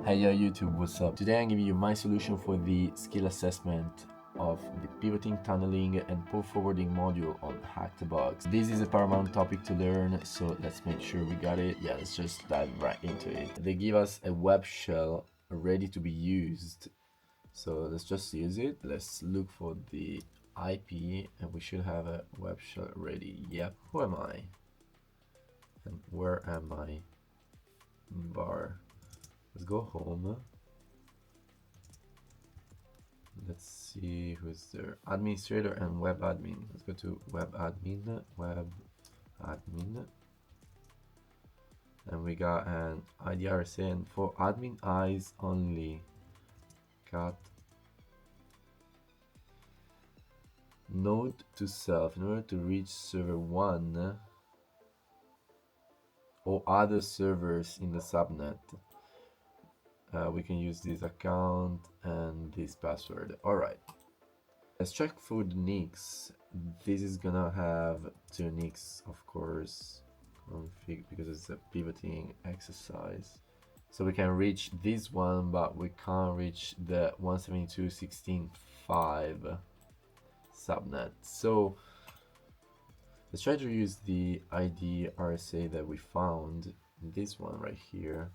Hey yo YouTube, what's up? Today I'm giving you my solution for the skill assessment of the pivoting, tunneling and pull forwarding module on Hack the Bugs. This is a paramount topic to learn, so let's make sure we got it. Yeah, let's just dive right into it. They give us a web shell ready to be used, so let's just use it. Let's look for the IP and we should have a web shell ready. Yep. Who am I? And where am I? Var. Let's go home. Let's see who's there. Administrator and web admin. Let's go to web admin, and we got an IDRSA, and for admin eyes only. Got node to self. In order to reach server 1 or other servers in the subnet, we can use this account and this password. Alright. Let's check for the nicks. This is gonna have two nicks, of course, config, because it's a pivoting exercise. So we can reach this one, but we can't reach the 172.16.5 subnet. So let's try to use the ID RSA that we found, this one right here.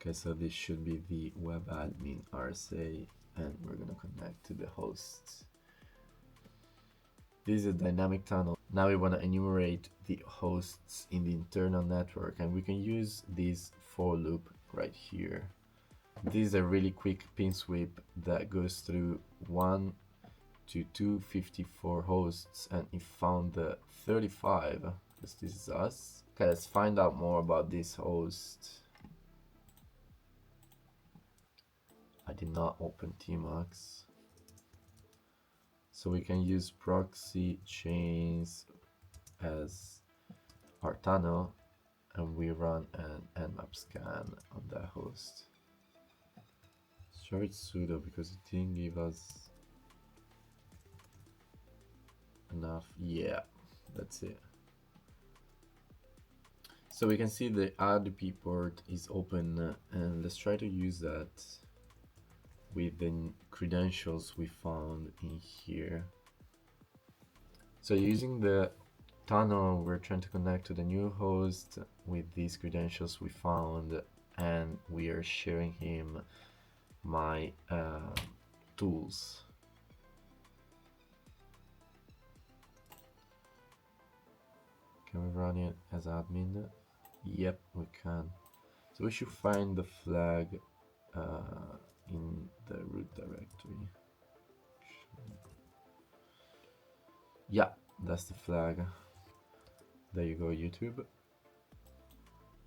Okay, so this should be the web admin RSA, and we're gonna connect to the host. This is a dynamic tunnel. Now we want to enumerate the hosts in the internal network, and we can use this for loop right here. This is a really quick pin sweep that goes through 1 to 254 hosts, and it found the 35, because this is us. Okay, let's find out more about this host. I did not open Tmax. So we can use proxy chains as our tunnel, and we run an nmap scan on that host. Let's try it sudo because it didn't give us enough. Yeah, that's it. So we can see the RDP port is open, and let's try to use that with the credentials we found in here. So using the tunnel, we're trying to connect to the new host with these credentials we found, and we are sharing him my tools. Can we run it as admin? Yep, we can. So we should find the flag in the root directory. Yeah, that's the flag. There you go, YouTube.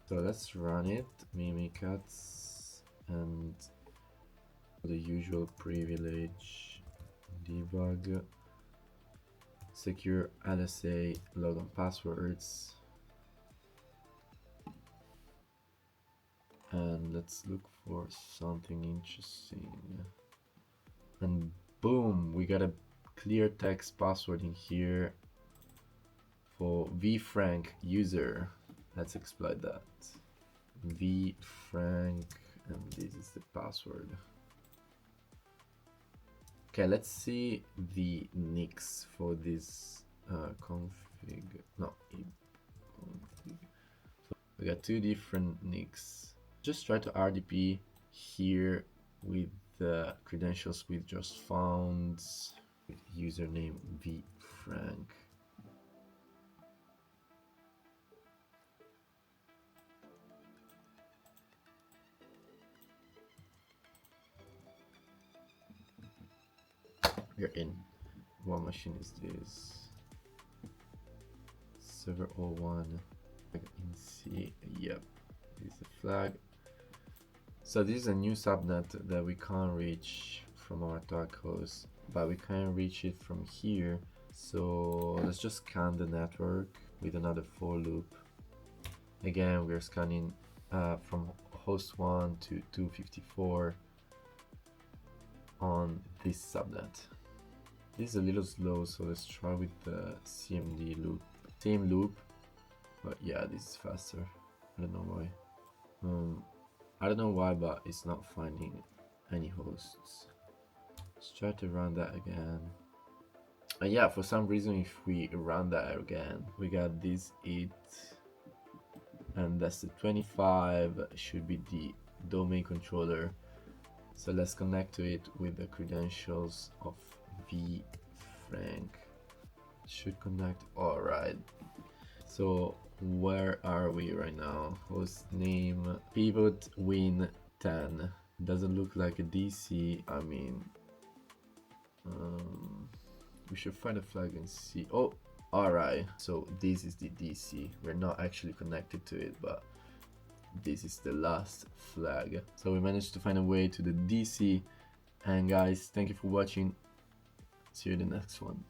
So let's run it, mimikatz, and the usual privilege, debug, secure LSA, logon passwords, and let's look for something interesting. And boom, we got a clear text password in here for vfrank user. Let's exploit that. vfrank, and this is the password. Okay, let's see the nicks for this config. No, config. So we got two different nicks. Just try to RDP here with the credentials we just found. With username vfrank. We're in. What machine is this? Server 01 in C. Yep, this is the flag. So this is a new subnet that we can't reach from our dark host, but we can reach it from here. So let's just scan the network with another for loop. Again, we're scanning from host 1 to 254 on this subnet. This is a little slow, so let's try with the CMD loop. Same loop, but yeah, this is faster. I don't know why. I don't know why, but it's not finding any hosts. Let's try to run that again. And yeah, for some reason, if we run that again, we got this it, and that's the 25, should be the domain controller. So let's connect to it with the credentials of vfrank. Should connect. All right. So where are we right now? Host name pivot win 10. Doesn't look like a DC. I mean, we should find a flag and see. Oh, all right. So this is the DC. We're not actually connected to it, but this is the last flag. So we managed to find a way to the DC. And guys, thank you for watching. See you in the next one.